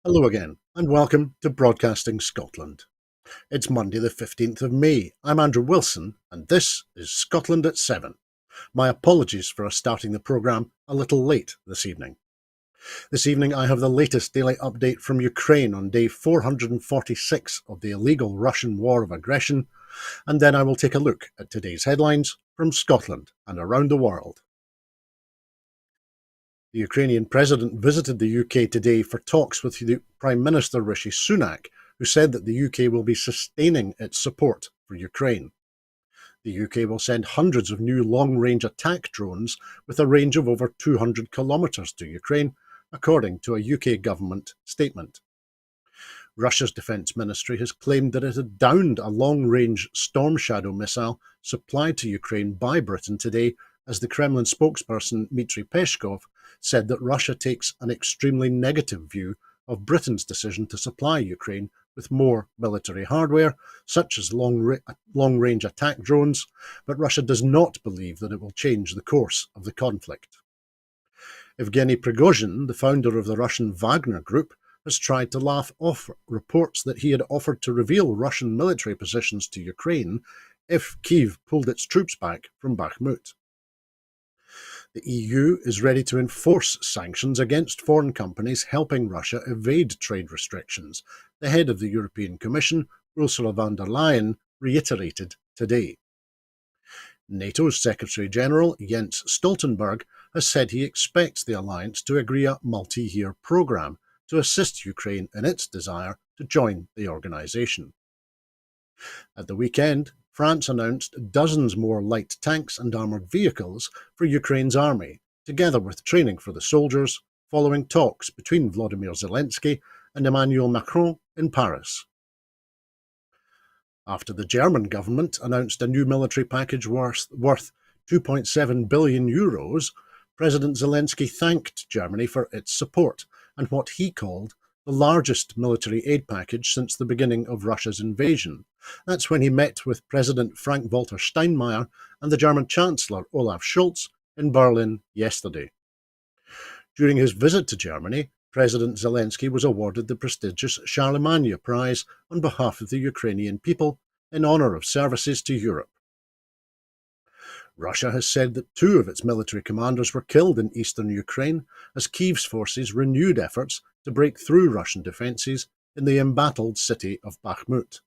Hello again, and welcome to Broadcasting Scotland. It's Monday the 15th of May. I'm Andrew Wilson, and this is Scotland at 7. My apologies for us starting the programme a little late this evening. This evening I have the latest daily update from Ukraine on day 446 of the illegal Russian war of aggression, and then I will take a look at today's headlines from Scotland and around the world. The Ukrainian president visited the UK today for talks with the Prime Minister Rishi Sunak, who said that the UK will be sustaining its support for Ukraine. The UK will send hundreds of new long-range attack drones with a range of over 200 kilometres to Ukraine, according to a UK government statement. Russia's defence ministry has claimed that it had downed a long-range Storm Shadow missile supplied to Ukraine by Britain today, as the Kremlin spokesperson Dmitry Peskov said that Russia takes an extremely negative view of Britain's decision to supply Ukraine with more military hardware, such as long-range attack drones, but Russia does not believe that it will change the course of the conflict. Evgeny Prigozhin, the founder of the Russian Wagner Group, has tried to laugh off reports that he had offered to reveal Russian military positions to Ukraine if Kyiv pulled its troops back from Bakhmut. The EU is ready to enforce sanctions against foreign companies helping Russia evade trade restrictions, the head of the European Commission, Ursula von der Leyen, reiterated today. NATO's Secretary-General Jens Stoltenberg has said he expects the alliance to agree a multi-year programme to assist Ukraine in its desire to join the organisation. At the weekend, France announced dozens more light tanks and armoured vehicles for Ukraine's army, together with training for the soldiers, following talks between Volodymyr Zelensky and Emmanuel Macron in Paris. After the German government announced a new military package worth €2.7 billion, President Zelensky thanked Germany for its support and what he called the largest military aid package since the beginning of Russia's invasion. That's when he met with President Frank-Walter Steinmeier and the German Chancellor Olaf Scholz in Berlin yesterday. During his visit to Germany, President Zelensky was awarded the prestigious Charlemagne Prize on behalf of the Ukrainian people in honour of services to Europe. Russia has said that 2 of its military commanders were killed in eastern Ukraine as Kyiv's forces renewed efforts to break through Russian defences in the embattled city of Bakhmut.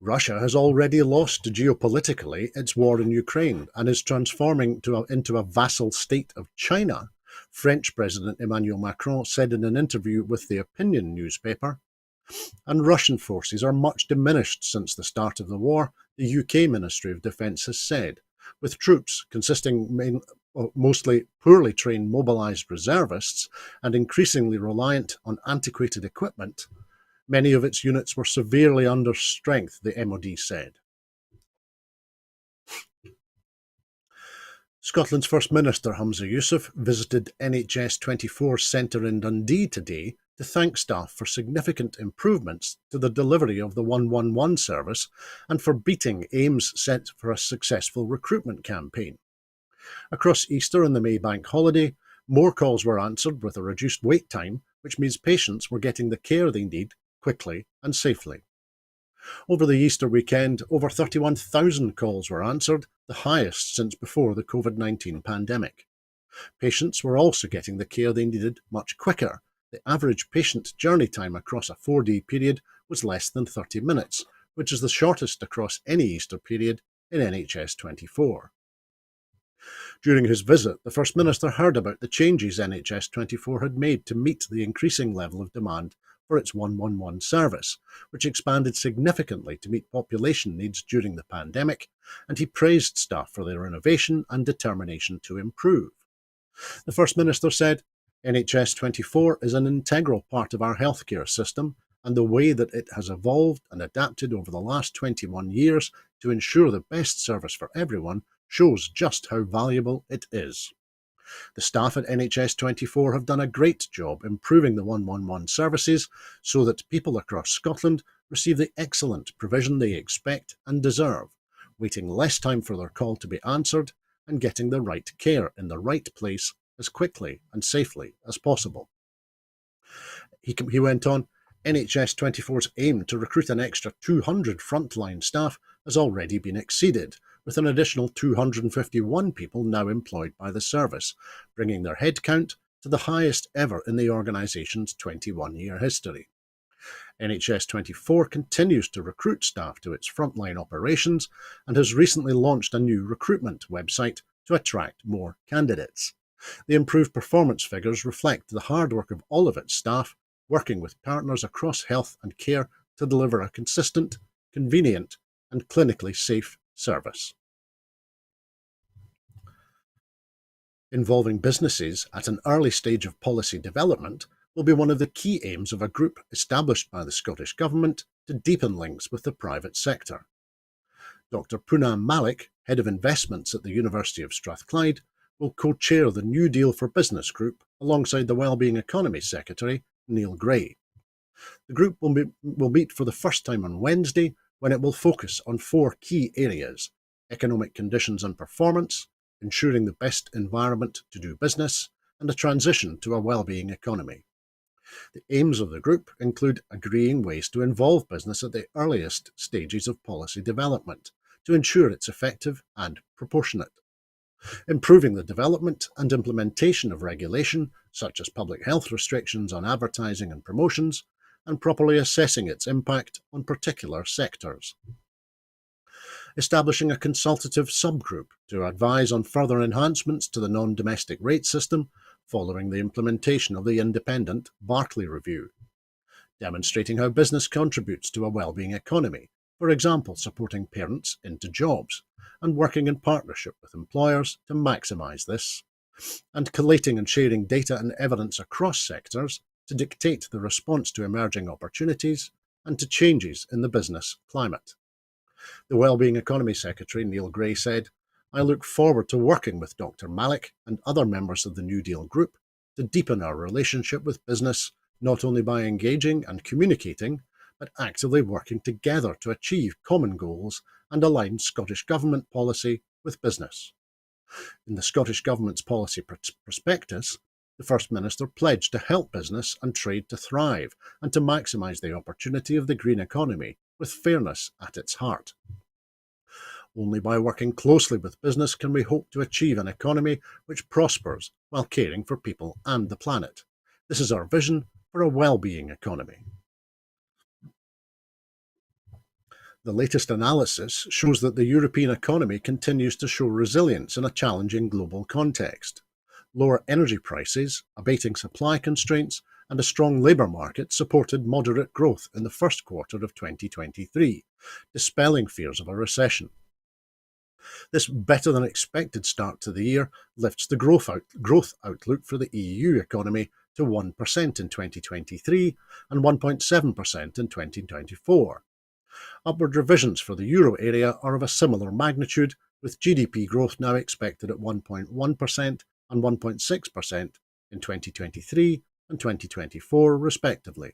Russia has already lost geopolitically its war in Ukraine and is transforming into a vassal state of China, French President Emmanuel Macron said in an interview with the Opinion newspaper. And Russian forces are much diminished since the start of the war, the UK Ministry of Defence has said, with troops consisting mostly poorly trained mobilised reservists and increasingly reliant on antiquated equipment. Many of its units were severely under strength, the MOD said. Scotland's First Minister Humza Yousaf visited NHS 24 Centre in Dundee today to thank staff for significant improvements to the delivery of the 111 service and for beating aims set for a successful recruitment campaign. Across Easter and the May bank holiday, more calls were answered with a reduced wait time, which means patients were getting the care they need quickly and safely. Over the Easter weekend, over 31,000 calls were answered, the highest since before the COVID-19 pandemic. Patients were also getting the care they needed much quicker. The average patient journey time across a 4-day period was less than 30 minutes, which is the shortest across any Easter period in NHS 24. During his visit, the First Minister heard about the changes NHS 24 had made to meet the increasing level of demand for its 111 service, which expanded significantly to meet population needs during the pandemic, and he praised staff for their innovation and determination to improve. The First Minister said, NHS 24 is an integral part of our healthcare system, and the way that it has evolved and adapted over the last 21 years to ensure the best service for everyone shows just how valuable it is. The staff at NHS 24 have done a great job improving the 111 services so that people across Scotland receive the excellent provision they expect and deserve, waiting less time for their call to be answered and getting the right care in the right place as quickly and safely as possible. He went on, NHS 24's aim to recruit an extra 200 frontline staff has already been exceeded, with an additional 251 people now employed by the service, bringing their headcount to the highest ever in the organisation's 21-year history. NHS 24 continues to recruit staff to its frontline operations and has recently launched a new recruitment website to attract more candidates. The improved performance figures reflect the hard work of all of its staff, working with partners across health and care to deliver a consistent, convenient, and clinically safe service. Involving businesses at an early stage of policy development will be one of the key aims of a group established by the Scottish Government to deepen links with the private sector. Dr. Poonam Malik, Head of Investments at the University of Strathclyde, will co-chair the New Deal for Business group alongside the Wellbeing Economy Secretary, Neil Gray. The group will meet for the first time on Wednesday, when it will focus on 4 key areas: economic conditions and performance, ensuring the best environment to do business, and a transition to a wellbeing economy. The aims of the group include agreeing ways to involve business at the earliest stages of policy development to ensure it's effective and proportionate, improving the development and implementation of regulation, such as public health restrictions on advertising and promotions, and properly assessing its impact on particular sectors. Establishing a consultative subgroup to advise on further enhancements to the non-domestic rate system following the implementation of the independent Barclay Review. Demonstrating how business contributes to a wellbeing economy, for example supporting parents into jobs, and working in partnership with employers to maximise this, and collating and sharing data and evidence across sectors to dictate the response to emerging opportunities and to changes in the business climate. The Wellbeing Economy Secretary, Neil Gray, said, "I look forward to working with Dr. Malik and other members of the New Deal group to deepen our relationship with business, not only by engaging and communicating, but actively working together to achieve common goals and align Scottish Government policy with business." In the Scottish Government's policy prospectus, the First Minister pledged to help business and trade to thrive and to maximise the opportunity of the green economy, with fairness at its heart. Only by working closely with business can we hope to achieve an economy which prospers while caring for people and the planet. This is our vision for a well-being economy. The latest analysis shows that the European economy continues to show resilience in a challenging global context. Lower energy prices, abating supply constraints, and a strong labour market supported moderate growth in the first quarter of 2023, dispelling fears of a recession. This better-than-expected start to the year lifts the growth outlook for the EU economy to 1% in 2023 and 1.7% in 2024. Upward revisions for the euro area are of a similar magnitude, with GDP growth now expected at 1.1% and 1.6% in 2023 and 2024, respectively.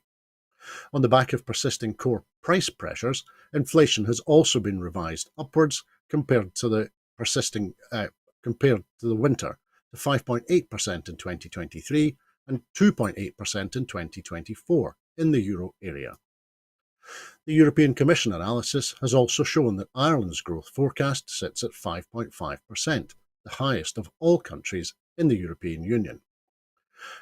On the back of persisting core price pressures, inflation has also been revised upwards compared to the winter, to 5.8% in 2023 and 2.8% in 2024 in the euro area. The European Commission analysis has also shown that Ireland's growth forecast sits at 5.5%, the highest of all countries in the European Union.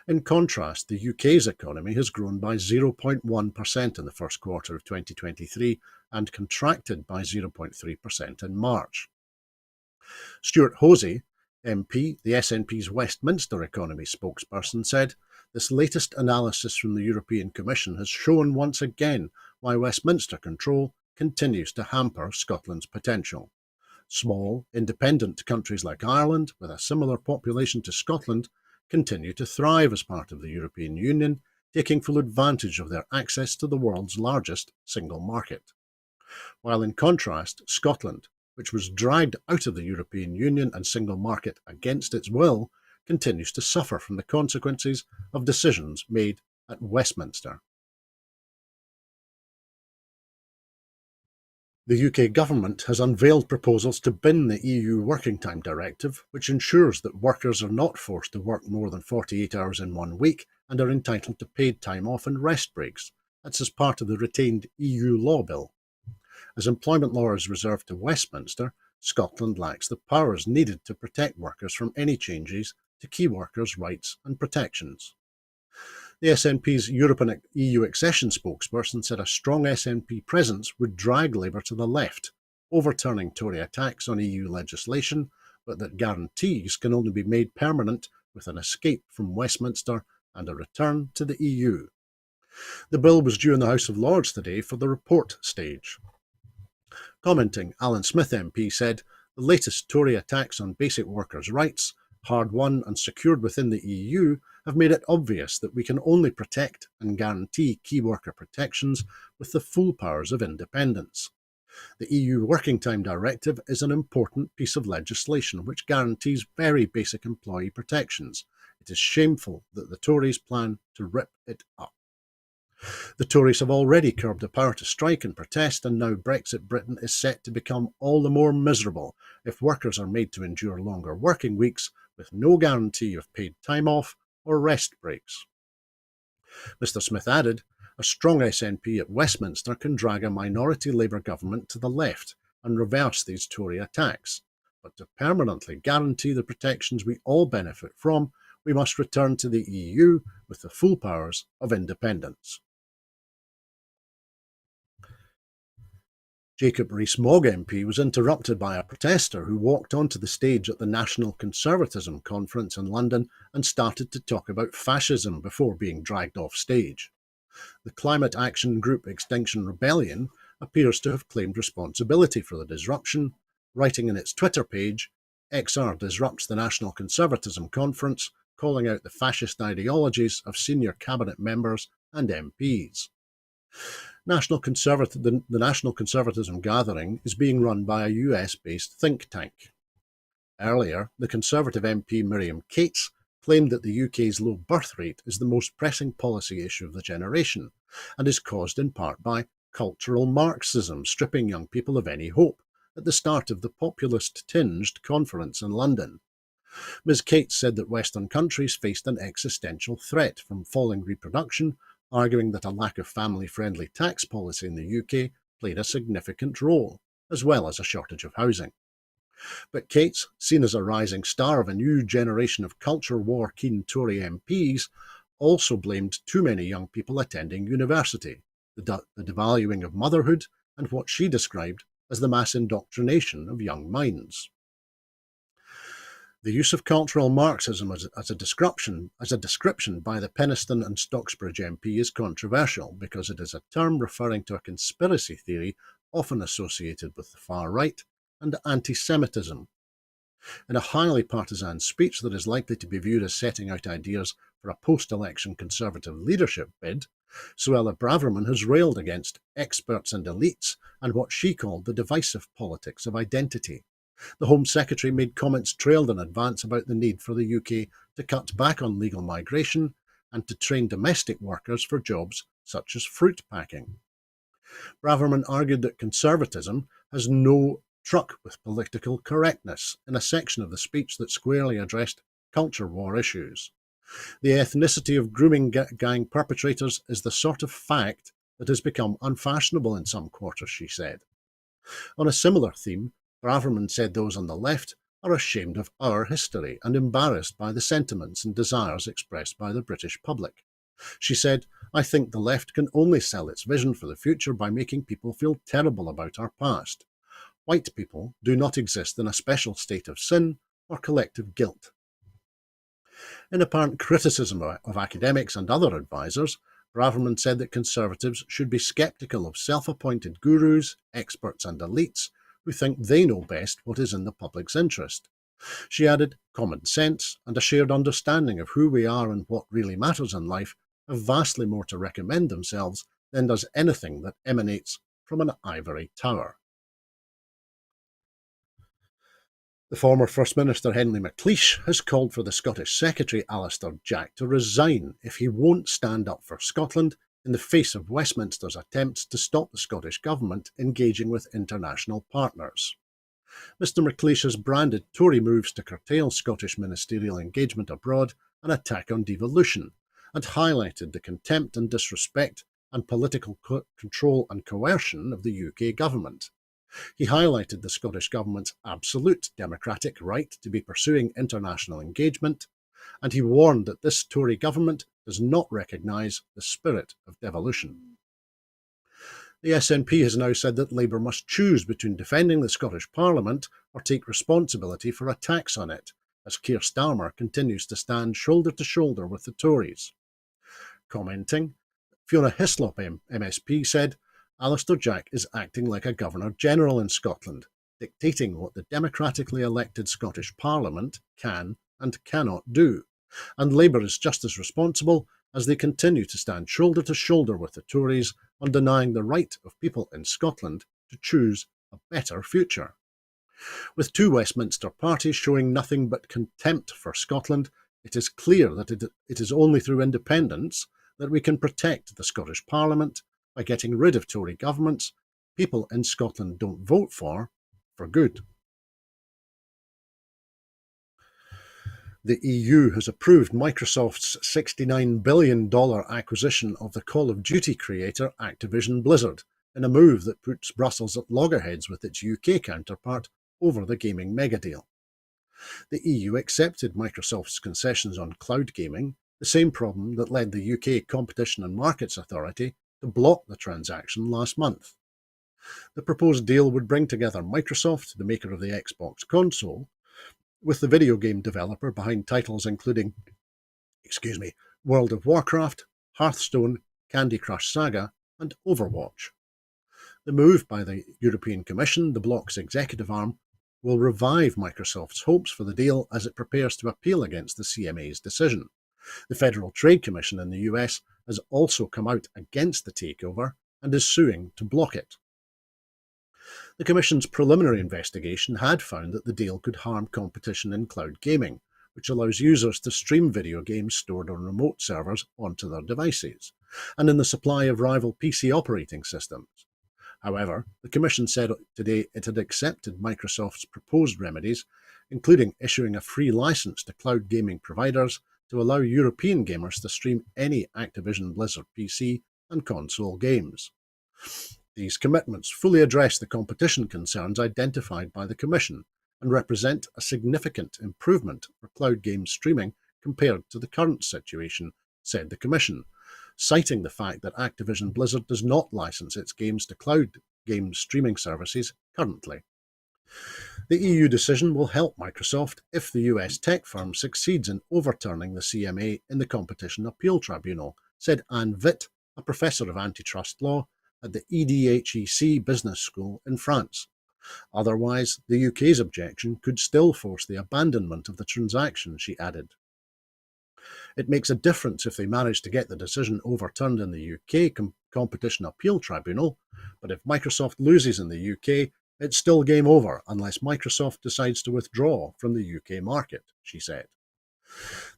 In contrast, the UK's economy has grown by 0.1% in the first quarter of 2023 and contracted by 0.3% in March. Stuart Hosey, MP, the SNP's Westminster economy spokesperson, said, "This latest analysis from the European Commission has shown once again why Westminster control continues to hamper Scotland's potential. Small, independent countries like Ireland, with a similar population to Scotland, continue to thrive as part of the European Union, taking full advantage of their access to the world's largest single market. While in contrast, Scotland, which was dragged out of the European Union and single market against its will, continues to suffer from the consequences of decisions made at Westminster." The UK government has unveiled proposals to bin the EU Working Time Directive, which ensures that workers are not forced to work more than 48 hours in 1 week and are entitled to paid time off and rest breaks. That's as part of the retained EU law bill. As employment law is reserved to Westminster, Scotland lacks the powers needed to protect workers from any changes to key workers' rights and protections. The SNP's Europe and EU accession spokesperson said a strong SNP presence would drag Labour to the left, overturning Tory attacks on EU legislation, but that guarantees can only be made permanent with an escape from Westminster and a return to the EU. The bill was due in the House of Lords today for the report stage. Commenting, Alan Smith MP said, "The latest Tory attacks on basic workers' rights, hard won and secured within the EU, have made it obvious that we can only protect and guarantee key worker protections with the full powers of independence. The EU Working Time Directive is an important piece of legislation which guarantees very basic employee protections. It is shameful that the Tories plan to rip it up." The Tories have already curbed the power to strike and protest, and now Brexit Britain is set to become all the more miserable if workers are made to endure longer working weeks with no guarantee of paid time off or rest breaks. Mr Smith added, "A strong SNP at Westminster can drag a minority Labour government to the left and reverse these Tory attacks. But to permanently guarantee the protections we all benefit from, we must return to the EU with the full powers of independence." Jacob Rees-Mogg MP was interrupted by a protester who walked onto the stage at the National Conservatism Conference in London and started to talk about fascism before being dragged off stage. The climate action group Extinction Rebellion appears to have claimed responsibility for the disruption, writing in its Twitter page, "XR disrupts the National Conservatism Conference, calling out the fascist ideologies of senior cabinet members and MPs." The National Conservatism Gathering is being run by a US-based think tank. Earlier, the Conservative MP Miriam Cates claimed that the UK's low birth rate is the most pressing policy issue of the generation, and is caused in part by cultural Marxism stripping young people of any hope, at the start of the populist-tinged conference in London. Ms Cates said that Western countries faced an existential threat from falling reproduction, arguing that a lack of family-friendly tax policy in the UK played a significant role, as well as a shortage of housing. But Cates, seen as a rising star of a new generation of culture war-keen Tory MPs, also blamed too many young people attending university, the devaluing of motherhood, and what she described as the mass indoctrination of young minds. The use of cultural Marxism as a description by the Penistone and Stocksbridge MP is controversial because it is a term referring to a conspiracy theory often associated with the far right and anti-Semitism. In a highly partisan speech that is likely to be viewed as setting out ideas for a post-election Conservative leadership bid, Suella Braverman has railed against experts and elites and what she called the divisive politics of identity. The Home Secretary made comments trailed in advance about the need for the UK to cut back on legal migration and to train domestic workers for jobs such as fruit packing. Braverman argued that conservatism has no truck with political correctness in a section of the speech that squarely addressed culture war issues. The ethnicity of grooming gang perpetrators is the sort of fact that has become unfashionable in some quarters, she said. On a similar theme, Braverman said those on the left are ashamed of our history and embarrassed by the sentiments and desires expressed by the British public. She said, "I think the left can only sell its vision for the future by making people feel terrible about our past. White people do not exist in a special state of sin or collective guilt." In apparent criticism of academics and other advisers, Braverman said that Conservatives should be sceptical of self-appointed gurus, experts and elites who think they know best what is in the public's interest. She added, "Common sense and a shared understanding of who we are and what really matters in life have vastly more to recommend themselves than does anything that emanates from an ivory tower." The former First Minister Henry McLeish has called for the Scottish Secretary Alistair Jack to resign if he won't stand up for Scotland in the face of Westminster's attempts to stop the Scottish Government engaging with international partners. Mr McLeish has branded Tory moves to curtail Scottish ministerial engagement abroad an attack on devolution, and highlighted the contempt and disrespect and political control and coercion of the UK government. He highlighted the Scottish Government's absolute democratic right to be pursuing international engagement, and he warned that this Tory government does not recognise the spirit of devolution. The SNP has now said that Labour must choose between defending the Scottish Parliament or take responsibility for attacks on it, as Keir Starmer continues to stand shoulder to shoulder with the Tories. Commenting, Fiona Hislop MSP said, Alistair Jack is acting like a Governor-General in Scotland, dictating what the democratically elected Scottish Parliament can and cannot do, and Labour is just as responsible as they continue to stand shoulder to shoulder with the Tories on denying the right of people in Scotland to choose a better future. With two Westminster parties showing nothing but contempt for Scotland, it is clear that it is only through independence that we can protect the Scottish Parliament by getting rid of Tory governments people in Scotland don't vote for good. The EU has approved Microsoft's $69 billion acquisition of the Call of Duty creator Activision Blizzard, in a move that puts Brussels at loggerheads with its UK counterpart over the gaming megadeal. The EU accepted Microsoft's concessions on cloud gaming, the same problem that led the UK Competition and Markets Authority to block the transaction last month. The proposed deal would bring together Microsoft, the maker of the Xbox console, with the video game developer behind titles including World of Warcraft, Hearthstone, Candy Crush Saga, and Overwatch. The move by the European Commission, the bloc's executive arm, will revive Microsoft's hopes for the deal as it prepares to appeal against the CMA's decision. The Federal Trade Commission in the US has also come out against the takeover and is suing to block it. The Commission's preliminary investigation had found that the deal could harm competition in cloud gaming, which allows users to stream video games stored on remote servers onto their devices, and in the supply of rival PC operating systems. However, the Commission said today it had accepted Microsoft's proposed remedies, including issuing a free license to cloud gaming providers to allow European gamers to stream any Activision Blizzard PC and console games. These commitments fully address the competition concerns identified by the Commission and represent a significant improvement for cloud game streaming compared to the current situation, said the Commission, citing the fact that Activision Blizzard does not license its games to cloud game streaming services currently. The EU decision will help Microsoft if the US tech firm succeeds in overturning the CMA in the Competition Appeal Tribunal, said Anne Witt, a professor of antitrust law at the EDHEC Business School in France. Otherwise, the UK's objection could still force the abandonment of the transaction, she added. It makes a difference if they manage to get the decision overturned in the UK Competition Appeal Tribunal, but if Microsoft loses in the UK, it's still game over unless Microsoft decides to withdraw from the UK market, she said.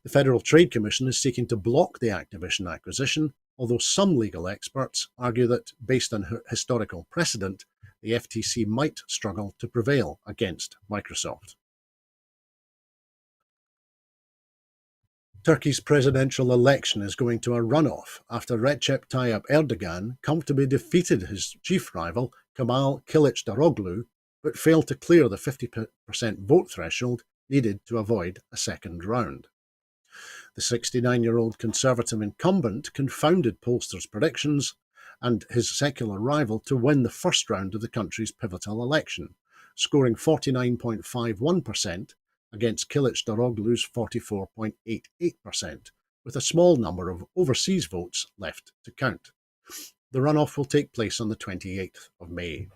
The Federal Trade Commission is seeking to block the Activision acquisition, although some legal experts argue that, based on historical precedent, the FTC might struggle to prevail against Microsoft. Turkey's presidential election is going to a runoff after Recep Tayyip Erdogan comfortably defeated his chief rival, Kemal Kılıçdaroğlu, but failed to clear the 50% vote threshold needed to avoid a second round. The 69-year-old Conservative incumbent confounded pollsters' predictions and his secular rival to win the first round of the country's pivotal election, scoring 49.51% against Kılıçdaroğlu's 44.88%, with a small number of overseas votes left to count. The runoff will take place on the 28th of May.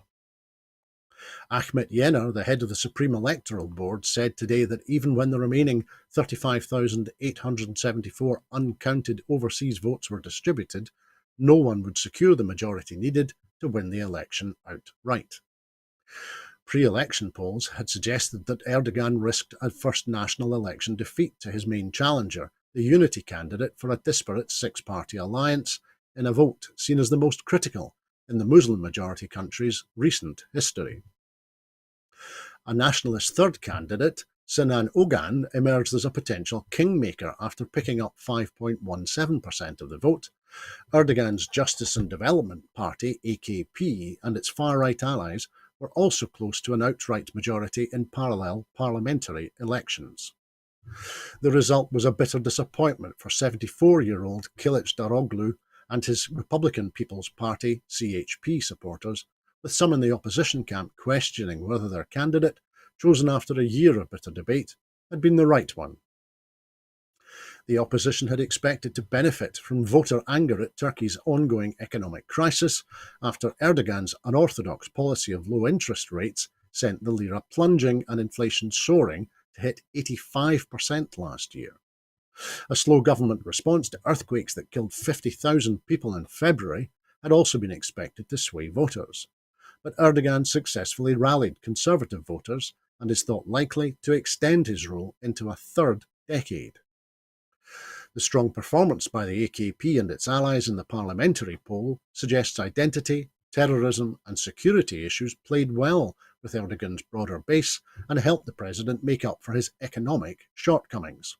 Ahmet Yener, the head of the Supreme Electoral Board, said today that even when the remaining 35,874 uncounted overseas votes were distributed, no one would secure the majority needed to win the election outright. Pre-election polls had suggested that Erdogan risked a first national election defeat to his main challenger, the unity candidate for a disparate six-party alliance, in a vote seen as the most critical in the Muslim-majority country's recent history. A nationalist third candidate, Sinan Ogan emerged as a potential kingmaker after picking up 5.17% of the vote. Erdogan's Justice and Development Party, AKP, and its far-right allies were also close to an outright majority in parallel parliamentary elections. The result was a bitter disappointment for 74-year-old Kılıçdaroğlu and his Republican People's Party, CHP, supporters, with some in the opposition camp questioning whether their candidate, chosen after a year of bitter debate, had been the right one. The opposition had expected to benefit from voter anger at Turkey's ongoing economic crisis after Erdogan's unorthodox policy of low interest rates sent the lira plunging and inflation soaring to hit 85% last year. A slow government response to earthquakes that killed 50,000 people in February had also been expected to sway voters. But Erdogan successfully rallied conservative voters and is thought likely to extend his rule into a third decade. The strong performance by the AKP and its allies in the parliamentary poll suggests identity, terrorism and security issues played well with Erdogan's broader base and helped the president make up for his economic shortcomings.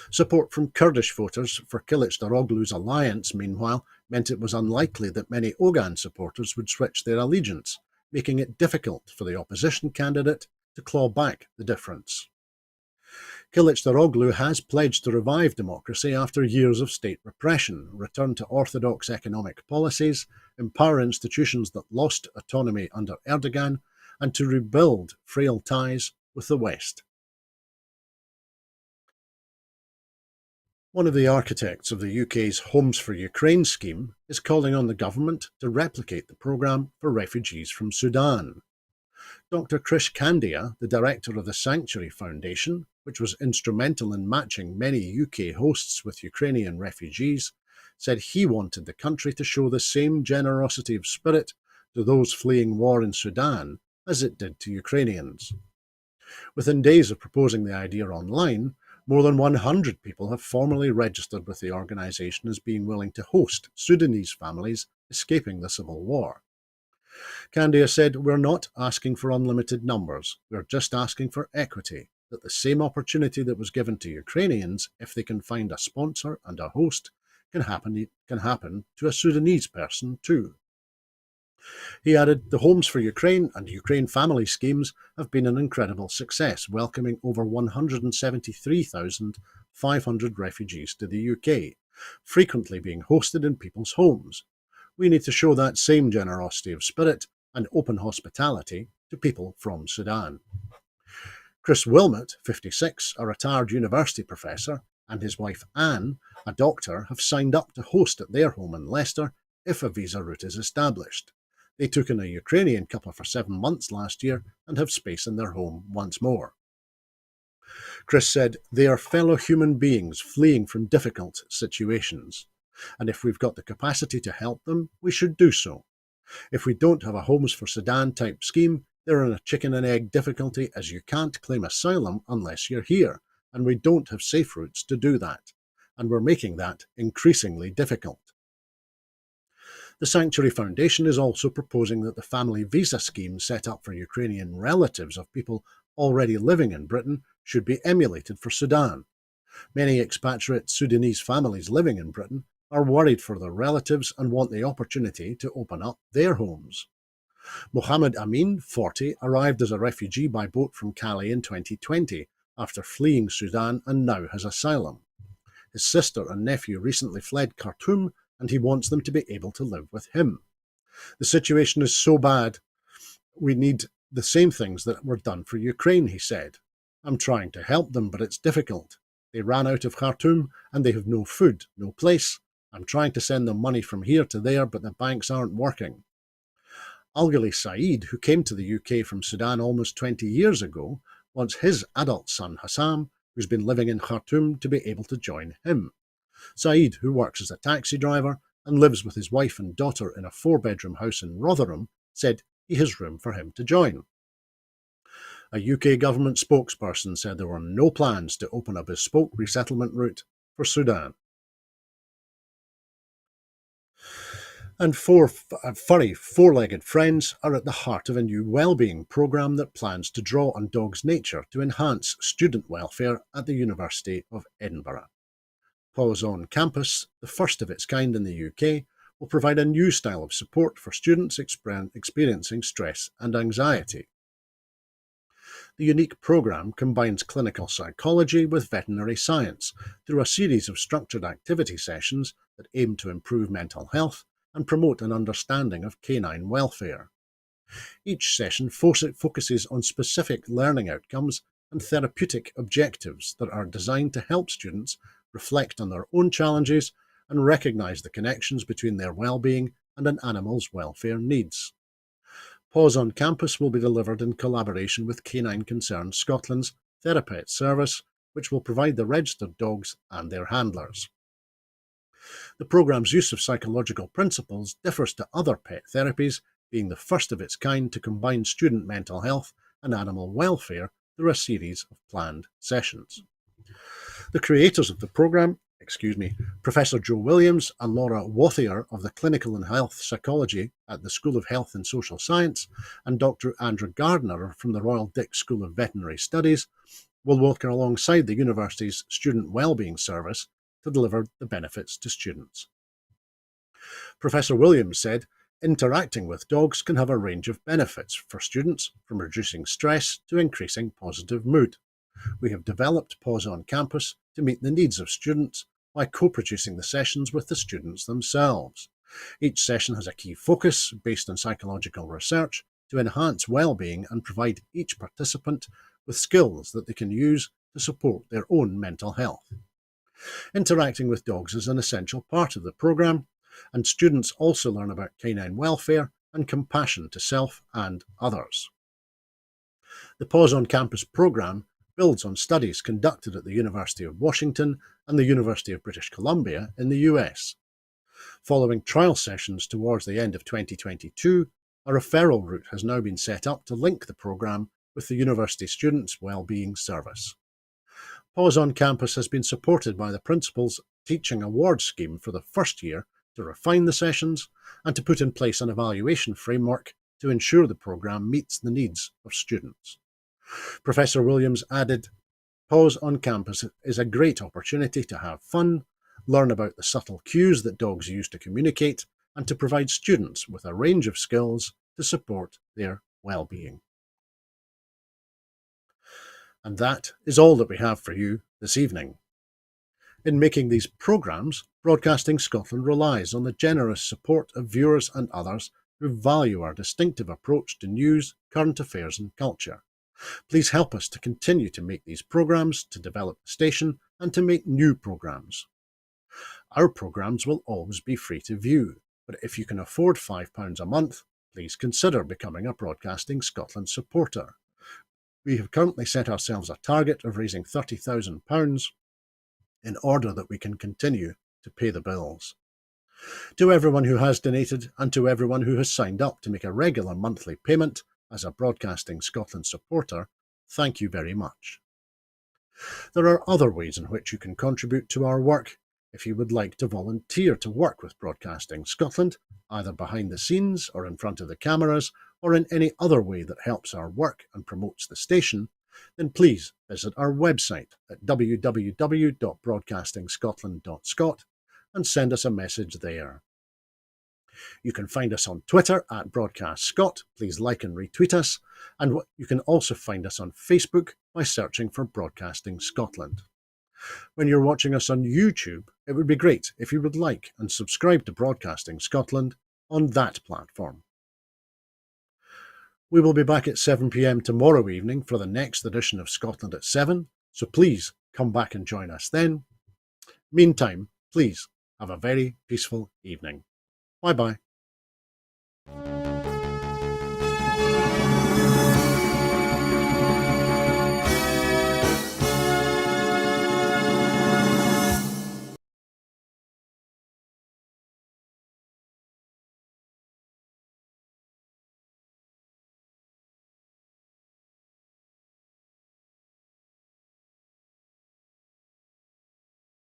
Support from Kurdish voters for Kılıçdaroğlu's alliance, meanwhile, meant it was unlikely that many Ogan supporters would switch their allegiance, making it difficult for the opposition candidate to claw back the difference. Kılıçdaroğlu has pledged to revive democracy after years of state repression, return to orthodox economic policies, empower institutions that lost autonomy under Erdogan, and to rebuild frail ties with the West. One of the architects of the UK's Homes for Ukraine scheme is calling on the government to replicate the programme for refugees from Sudan. Dr. Krish Kandia, the director of the Sanctuary Foundation, which was instrumental in matching many UK hosts with Ukrainian refugees, said he wanted the country to show the same generosity of spirit to those fleeing war in Sudan as it did to Ukrainians. Within days of proposing the idea online, more than 100 people have formally registered with the organisation as being willing to host Sudanese families escaping the civil war. Kandia said, "We're not asking for unlimited numbers, we're just asking for equity, that the same opportunity that was given to Ukrainians, if they can find a sponsor and a host, can happen to a Sudanese person too." He added, "The Homes for Ukraine and Ukraine Family schemes have been an incredible success, welcoming over 173,500 refugees to the UK, frequently being hosted in people's homes. We need to show that same generosity of spirit and open hospitality to people from Sudan." Chris Wilmot, 56, a retired university professor, and his wife Anne, a doctor, have signed up to host at their home in Leicester if a visa route is established. They took in a Ukrainian couple for 7 months last year and have space in their home once more. Chris said, "They are fellow human beings fleeing from difficult situations, and if we've got the capacity to help them, we should do so. If we don't have a Homes for Sudan type scheme, they're in a chicken and egg difficulty as you can't claim asylum unless you're here, and we don't have safe routes to do that, and we're making that increasingly difficult." The Sanctuary Foundation is also proposing that the family visa scheme set up for Ukrainian relatives of people already living in Britain should be emulated for Sudan. Many expatriate Sudanese families living in Britain are worried for their relatives and want the opportunity to open up their homes. Mohammed Amin, 40, arrived as a refugee by boat from Calais in 2020 after fleeing Sudan and now has asylum. His sister and nephew recently fled Khartoum and he wants them to be able to live with him. "The situation is so bad, we need the same things that were done for Ukraine," he said. "I'm trying to help them, but it's difficult. They ran out of Khartoum and they have no food, no place. I'm trying to send them money from here to there, but the banks aren't working." Algali Saeed, who came to the UK from Sudan almost 20 years ago, wants his adult son Hassam, who's been living in Khartoum, to be able to join him. Saeed, who works as a taxi driver and lives with his wife and daughter in a 4-bedroom house in Rotherham, said he has room for him to join. A UK government spokesperson said there were no plans to open a bespoke resettlement route for Sudan. And four furry four-legged friends are at the heart of a new wellbeing programme that plans to draw on dogs' nature to enhance student welfare at the University of Edinburgh. Paws on Campus, the first of its kind in the UK, will provide a new style of support for students experiencing stress and anxiety. The unique programme combines clinical psychology with veterinary science through a series of structured activity sessions that aim to improve mental health and promote an understanding of canine welfare. Each session focuses on specific learning outcomes and therapeutic objectives that are designed to help students reflect on their own challenges and recognise the connections between their well-being and an animal's welfare needs. Paws on Campus will be delivered in collaboration with Canine Concern Scotland's TheraPet service, which will provide the registered dogs and their handlers. The programme's use of psychological principles differs to other pet therapies, being the first of its kind to combine student mental health and animal welfare through a series of planned sessions. The creators of the programme, Professor Joe Williams and Laura Wathier of the Clinical and Health Psychology at the School of Health and Social Science, and Dr. Andrew Gardner from the Royal Dick School of Veterinary Studies, will work alongside the university's Student Wellbeing Service to deliver the benefits to students. Professor Williams said, interacting with dogs can have a range of benefits for students, from reducing stress to increasing positive mood. We have developed Paws on Campus to meet the needs of students by co-producing the sessions with the students themselves. Each session has a key focus based on psychological research to enhance well-being and provide each participant with skills that they can use to support their own mental health. Interacting with dogs is an essential part of the programme, and students also learn about canine welfare and compassion to self and others. The Paws on Campus programme builds on studies conducted at the University of Washington and the University of British Columbia in the US. Following trial sessions towards the end of 2022, a referral route has now been set up to link the programme with the University Students' Wellbeing Service. Paws on Campus has been supported by the Principal's Teaching Award Scheme for the first year to refine the sessions and to put in place an evaluation framework to ensure the programme meets the needs of students. Professor Williams added, Paws on Campus is a great opportunity to have fun, learn about the subtle cues that dogs use to communicate, and to provide students with a range of skills to support their well-being. And that is all that we have for you this evening. In making these programmes, Broadcasting Scotland relies on the generous support of viewers and others who value our distinctive approach to news, current affairs and culture. Please help us to continue to make these programmes, to develop the station and to make new programmes. Our programmes will always be free to view, but if you can afford £5 a month, please consider becoming a Broadcasting Scotland supporter. We have currently set ourselves a target of raising £30,000 in order that we can continue to pay the bills. To everyone who has donated and to everyone who has signed up to make a regular monthly payment as a Broadcasting Scotland supporter, thank you very much. There are other ways in which you can contribute to our work. If you would like to volunteer to work with Broadcasting Scotland, either behind the scenes or in front of the cameras, or in any other way that helps our work and promotes the station, then please visit our website at www.broadcastingscotland.scot and send us a message there. You can find us on Twitter at BroadcastScot. Please like and retweet us. And you can also find us on Facebook by searching for Broadcasting Scotland. When you're watching us on YouTube, it would be great if you would like and subscribe to Broadcasting Scotland on that platform. We will be back at 7 p.m. tomorrow evening for the next edition of Scotland at 7, so please come back and join us then. Meantime, please have a very peaceful evening. Bye-bye.